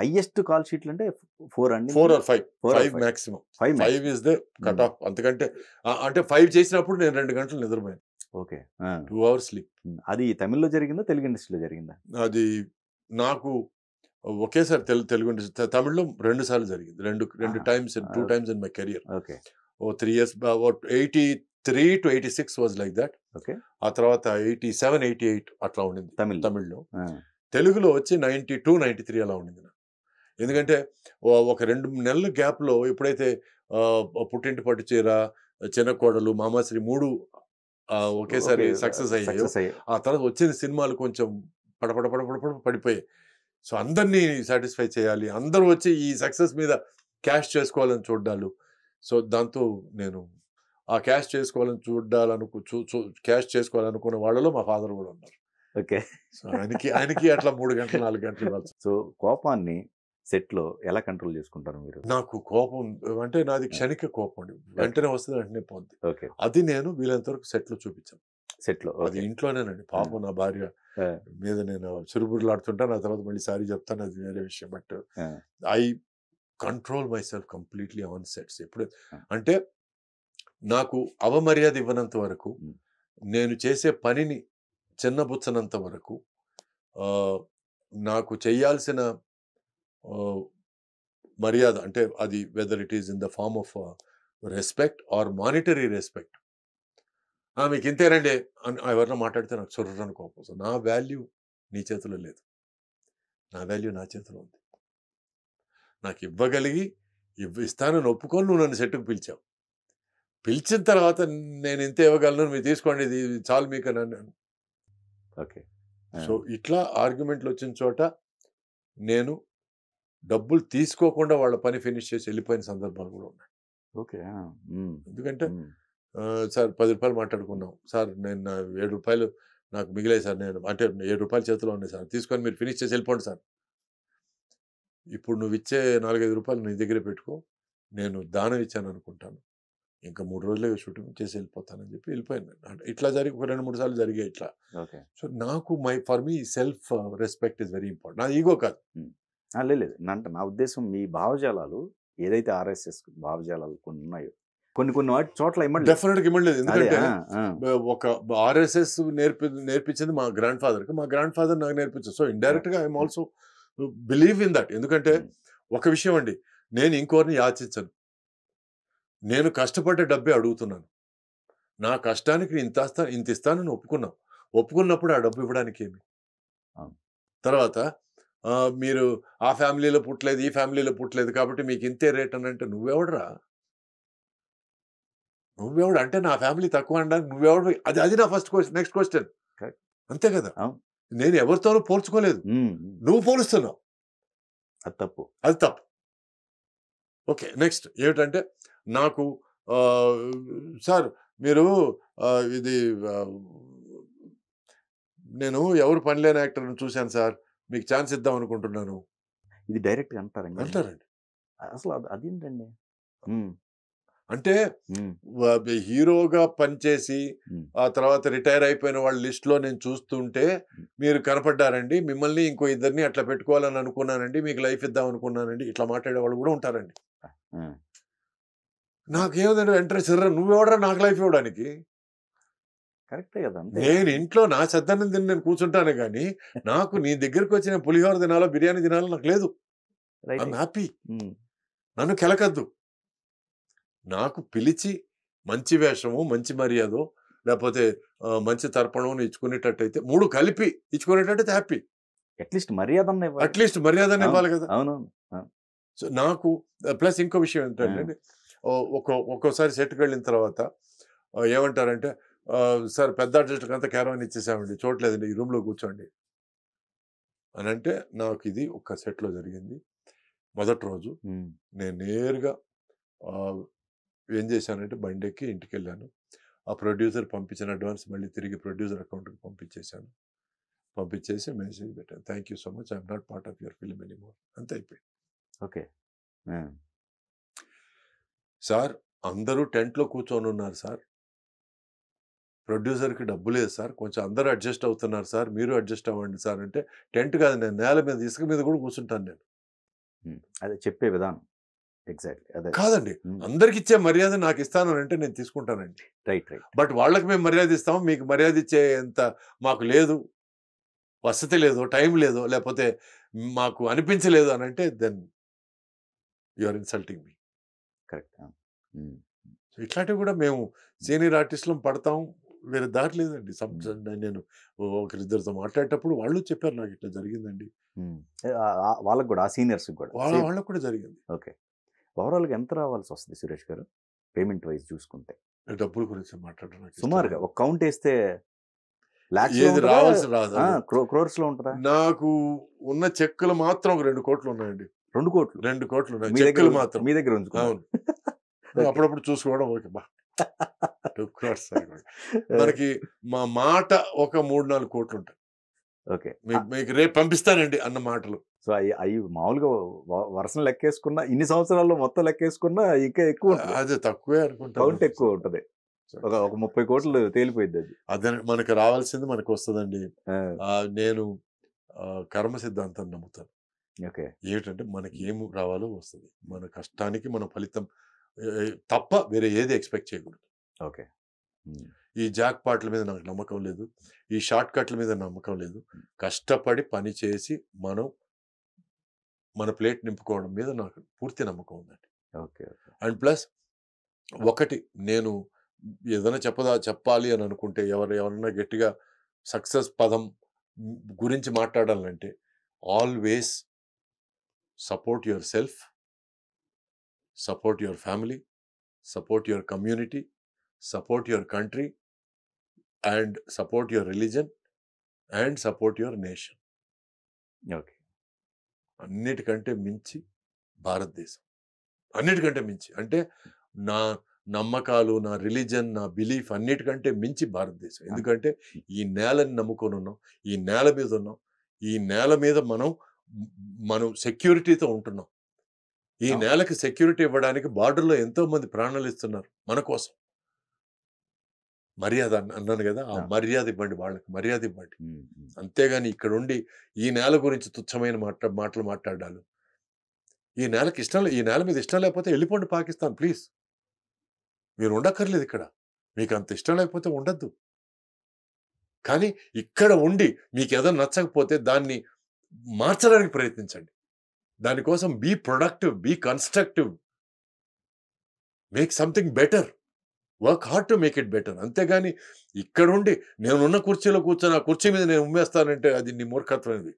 Highest call షీట్లు అంటే 4 అండి. 4 or 5 4 or 5 5 maximum 5 5 maximum. Is the cut off. అంతకంటే అంటే 5 చేసినప్పుడు నేను 2 గంటలు నిద్రపోయాను. ఓకే. 2 hours sleep. అది తమిళ్లో జరిగిందా, తెలుగు ఇండస్ట్రీలో జరిగిందా? అది నాకు ఒకేసారి తెలుగు ఇండస్ట్రీ తమిళ్లో 2 సార్లు జరిగింది. 2 times 2 times in my career. Okay. 3 years 83 to 86 was like that. Okay. ఆ తర్వాత 87 88 అట్లా ఉండింది తమిళ్లో. ఆ. తెలుగులో వచ్చి 92 93 అలా ఉండింది నాకు. ఎందుకంటే ఒక 2 నెలల గ్యాప్లో ఎప్పుడైతే పుట్టింటి పట్టు చీర, చిన్న కోడలు, మామాశ్రీ 3 ఒకేసారి సక్సెస్ అయ్యాయో, ఆ తర్వాత వచ్చిన సినిమాలు కొంచెం పడపడ పడిపోయాయి. సో అందరినీ సాటిస్ఫై చేయాలి, అందరూ వచ్చి ఈ సక్సెస్ మీద క్యాష్ చేసుకోవాలని చూడాలి. సో దాంతో నేను ఆ క్యాష్ చేసుకోవాలనుకున్న వాళ్ళలో మా ఫాదర్ కూడా ఉన్నారు. ఓకే. సో ఆయనకి అట్లా 3 గంటలు 4 గంటలు ఇవ్వాలి. సో కోపాన్ని సెట్లో ఎలా కంట్రోల్ చేసుకుంటారు మీరు? నాకు కోపం అంటే నాది క్షణిక కోపం అండి. వెంటనే వస్తుంది, వెంటనే పోద్ది. ఓకే. అది నేను వీలైనంత వరకు సెట్లో చూపించాను. సెట్లో అది ఇంట్లోనేనండి. పాపం నా భార్య మీద నేను చిరుబురులాడుతుంటాను, ఆ తర్వాత మళ్ళీ సారీ చెప్తాను, అది వేరే విషయం. But I control my self completely on sets. ఎప్పుడు అంటే నాకు అవమర్యాద ఇవ్వనంత వరకు, నేను చేసే పనిని చిన్నబుచ్చనంత వరకు, నాకు చేయాల్సిన మర్యాద అంటే అది whether it is in the form of respect or monetary respect, మీకు ఇంతేనండి అని ఎవరైనా మాట్లాడితే నాకు చొర్రని కోపం. సో నా వాల్యూ నీ చేతిలో లేదు, నా వాల్యూ నా చేతిలో ఉంది. నాకు ఇవ్వగలిగి ఇస్తానని ఒప్పుకొని నువ్వు నన్ను సెట్టుకు పిలిచావు. పిలిచిన తర్వాత నేను ఇంత ఇవ్వగలను, మీరు తీసుకోండి, ఇది చాలు మీకు అని అన్నాను. ఓకే. సో ఇట్లా ఆర్గ్యుమెంట్లు వచ్చిన చోట నేను డబ్బులు తీసుకోకుండా వాళ్ళ పని ఫినిష్ చేసి వెళ్ళిపోయిన సందర్భాలు కూడా ఉన్నాయి. ఓకే. ఎందుకంటే సార్ 10 రూపాయలు మాట్లాడుకున్నాం సార్, నేను 7 రూపాయలు నాకు మిగిలాయి సార్, నేను అంటే 7 రూపాయలు చేతిలో ఉన్నాయి సార్, తీసుకొని మీరు ఫినిష్ చేసి వెళ్ళిపోండి సార్. ఇప్పుడు నువ్వు ఇచ్చే 4-5 రూపాయలు నీ దగ్గర పెట్టుకో, నేను దానం ఇచ్చాను అనుకుంటాను, ఇంకా 3 రోజులే షూటింగ్ చేసి వెళ్ళిపోతానని చెప్పి వెళ్ళిపోయాను. ఇట్లా జరిగి 2-3 సార్లు జరిగాయి ఇట్లా. సో నాకు for me self respect is very important. నా ఈగో కాదు. లేదు అంటే నా ఉద్దేశం, మీ భావజాలాలు ఏదైతే ఆర్ఎస్ఎస్ భావజాలాలు కొన్ని ఉన్నాయో, కొన్ని వాటి చోట్ల డెఫినెట్గా ఇమ్మలేదు. ఎందుకంటే ఒక ఆర్ఎస్ఎస్ నేర్పించింది మా గ్రాండ్ ఫాదర్కి, మా గ్రాండ్ ఫాదర్ నాకు నేర్పించారు. సో ఇండైరెక్ట్గా I'm also believe in that. ఎందుకంటే ఒక విషయం అండి, నేను ఇంకోరిని యాచించను, నేను కష్టపడ్డ డబ్బే అడుగుతున్నాను. నా కష్టానికి ఇంత ఇస్తానని ఒప్పుకున్నప్పుడు ఆ డబ్బు ఇవ్వడానికి ఏమి. తర్వాత మీరు ఆ ఫ్యామిలీలో పుట్టలేదు, ఈ ఫ్యామిలీలో పుట్టలేదు కాబట్టి మీకు ఇంతే రేట్ అని అంటే నువ్వెవడరా? అంటే నా ఫ్యామిలీ తక్కువ అనడానికి నువ్వెవడు? అది నా ఫస్ట్ క్వశ్చన్. నెక్స్ట్ క్వశ్చన్ అంతే కదా. నేను ఎవరితోనూ పోల్చుకోలేదు, నువ్వు పోలుస్తున్నావు, అది తప్పు. ఓకే, నెక్స్ట్ ఏమిటంటే నాకు సార్ మీరు ఇది నేను ఎవరు పనిలేని యాక్టర్ని చూశాను సార్, మీకు ఛాన్స్ ఇద్దాం అనుకుంటున్నాను, ఇది డైరెక్ట్గా అంటారండి. అసలు అదేంటండి అంటే హీరోగా పనిచేసి ఆ తర్వాత రిటైర్ అయిపోయిన వాళ్ళ లిస్ట్లో నేను చూస్తుంటే మీరు కనపడ్డారండి, మిమ్మల్ని ఇంకో ఇద్దరిని అట్లా పెట్టుకోవాలని అనుకున్నానండి, మీకు లైఫ్ ఇద్దాం అనుకున్నానండి, ఇట్లా మాట్లాడే వాళ్ళు కూడా ఉంటారండి. నాకేమిటంటే వెంటనే సరే నువ్వెవడరా నాకు లైఫ్ ఇవ్వడానికి? కరెక్టే కదా. నేను ఇంట్లో నా సద్దన్నం తిని నేను కూర్చుంటానే కానీ నాకు నీ దగ్గరికి వచ్చిన పులిహోర తినాలో బిర్యానీ తినాలో నాకు లేదు. I'm happy. నన్ను కెలకద్దు. నాకు పిలిచి మంచి వేషము, మంచి మర్యాద, లేకపోతే మంచి తర్పణం ఇచ్చుకునేటట్టయితే, 3 కలిపి ఇచ్చుకునేటట్టయితే హ్యాపీ. అట్లీస్ట్ మర్యాదనే ఇవ్వాలి కదా. అవునవును. సో నాకు ప్లస్ ఇంకో విషయం ఏంటంటే, ఒక్కోసారి సెట్కి వెళ్ళిన తర్వాత ఏమంటారంటే, సార్ పెద్ద ఆర్టిస్టులకు అంతా క్యారవాన్ ఇచ్చేసామండి, చూడలేదండి, ఈ రూమ్లో కూర్చోండి అని అంటే, నాకు ఇది ఒక సెట్లో జరిగింది. మొదటి రోజు నేను నేరుగా ఏం చేశానంటే బండెక్కి ఇంటికి వెళ్ళాను. ఆ ప్రొడ్యూసర్ పంపించిన అడ్వాన్స్ మళ్ళీ తిరిగి ప్రొడ్యూసర్ అకౌంట్కి పంపించేశాను. పంపించేసి మెసేజ్ పెట్టాను, thank you so much, I'm not part of your film anymore, అంతే అయిపోయింది. ఓకే సార్, అందరూ టెంట్లో కూర్చొని ఉన్నారు సార్, ప్రొడ్యూసర్కి డబ్బు లేదు సార్, కొంచెం అందరూ అడ్జస్ట్ అవుతున్నారు సార్, మీరు అడ్జస్ట్ అవ్వండి సార్ అంటే, టెంట్ కాదు, నేను నేల మీద ఇసుక మీద కూడా కూర్చుంటాను నేను. అదే చెప్పే విధానం. ఎగ్జాక్ట్‌లీ. అదే. కాదండి. హ్మ్. అందరికి ఇచ్చే మర్యాద నాకు ఇస్తాను అంటే నేను తీసుకుంటానండి. రైట్. రైట్. బట్ వాళ్ళకి మేము మర్యాద ఇస్తాం. మీకు మర్యాద ఇచ్చేంత మాకు లేదు, వసతి లేదు, టైం లేదు, లేకపోతే మాకు అనిపించలేదు అని అంటే then you are insulting me. Correct. Hmm. ఇట్లాంటివి కూడా మేము సీనియర్ ఆర్టిస్టులం పడతాం. వేరే దారి లేదండి. నేను ఒకరిద్దరితో మాట్లాడేటప్పుడు వాళ్ళు చెప్పారు నాకు ఇట్లా జరిగిందండి. వాళ్ళకి కూడా, ఆ సీనియర్స్‌కి కూడా. సేమ్. వాళ్ళకి కూడా జరిగింది. ఓకే. ఓవరాల్‌గా ఎంత రావాల్సొస్తది సురేష్ గారు? పేమెంట్ వైస్ చూసుకుంటే? డబ్బుల గురించి మాట్లాడడం నాకు ఇష్టం సుమారుగా లేదు. ఒక కౌంట్ ఏస్తే లాక్స్‌లో ఏది ఉంటదా? రావాల్సి రాదు. క్రోర్స్‌లో ఉంటదా? నాకు ఉన్న చెక్కులు మాత్రం ఒక 2 కోట్లు ఉన్నాయండి. 2 కోట్లు. 2 కోట్లు ఉన్నాయి మీ దగ్గర చెక్కులు మాత్రం. మీ దగ్గర ఉంచుకున్నారు. అవును. ఓకే. అప్పుడప్పుడు చూసుకోవడం ఓకే బా 2 crores సరిపోయింది. మనకి మా మాట ఒక 3, 4 కోట్లు ఉంటాయి. ఓకే. మీకు రేపు పంపిస్తానండి అన్న మాటలు. సో అయి మామూలుగా వరుసను లెక్కేసుకున్నా, ఇన్ని సంవత్సరాల్లో మొత్తం లెక్కేసుకున్నా ఇంకా ఎక్కువ ఉంటది. అదే తక్కువే అనుకుంటాను. కౌంట్ ఎక్కువ ఉంటది. ఒక 30 కోట్లు తేలిపోయిద్ది అది. అదే మనకు రావాల్సింది మనకు వస్తదండి. ఆ! నేను కర్మ సిద్ధాంతాన్ని నమ్ముతాను. ఓకే. ఏంటంటే మనకి ఏం రావాలో వస్తది. మన కష్టానికి మన ఫలితం తప్ప వేరే ఏది ఎక్స్‌పెక్ట్ చేయకూడదు. ఓకే. హ్మ్. ఈ జాక్ పాట్ల మీద నాకు నమ్మకం లేదు. ఈ షార్ట్ కట్ల మీద నమ్మకం లేదు. కష్టపడి పని చేసి మనం మన ప్లేట్ నింపుకోవడం మీద నాకు పూర్తి నమ్మకం ఉందండి. ఓకే. ఓకే. అండ్ ప్లస్ ఒకటి నేను ఏదైనా చెప్పాలి అని అనుకుంటే ఎవరన్నా గట్టిగా సక్సెస్ పదం గురించి మాట్లాడాలంటే always support your self, support your family, support your community, support your country and support your religion and support your nation. Okay. అన్నిటికంటే మించి భారతదేశం. అన్నిటికంటే మించి. అంటే నా నమ్మకాలు, నా రిలీజన్, నా బిలీఫ్ అన్నిటికంటే మించి భారతదేశం. ఎందుకంటే ఈ నేలని నమ్ముకొని ఉన్నాం. ఈ నేల మీద ఉన్నాం. ఈ నేల మీద మనం సెక్యూరిటీతో ఉంటున్నాం. ఈ నేలకి సెక్యూరిటీ ఇవ్వడానికి బార్డర్‌లో ఎంతోమంది ప్రాణాలు ఇస్తున్నారు మన కోసం. మర్యాద అన్నాను గదా! ఆ మర్యాద ఇవ్వండి వాళ్ళకి. మర్యాద ఇవ్వండి. అంతేగాని ఇక్కడుండి ఈ నేల గురించి తుచ్చమైన మాటలు మాట్లాడాలు. ఈ నేల మీద ఇష్టం లేకపోతే ఎళ్ళిపోండి పాకిస్తాన్ ప్లీజ్. మీరు ఉండక్కర్లేదు ఇక్కడ. మీకు అంత ఇష్టం లేకపోతే ఉండొద్దు. కానీ ఇక్కడ ఉండి మీకేదైనా నచ్చకపోతే దాన్ని మార్చడానికి ప్రయత్నించండి. దానికోసం be productive, be constructive. Make something better. Work hard to make it better. అంతేగాని ఇక్కడుండి నేనున్న కుర్చీలో కూర్చొని ఆ కుర్చీ మీద నేను ఉమ్మేస్తానంటే అది నీ మూర్ఖత్వం ఇది.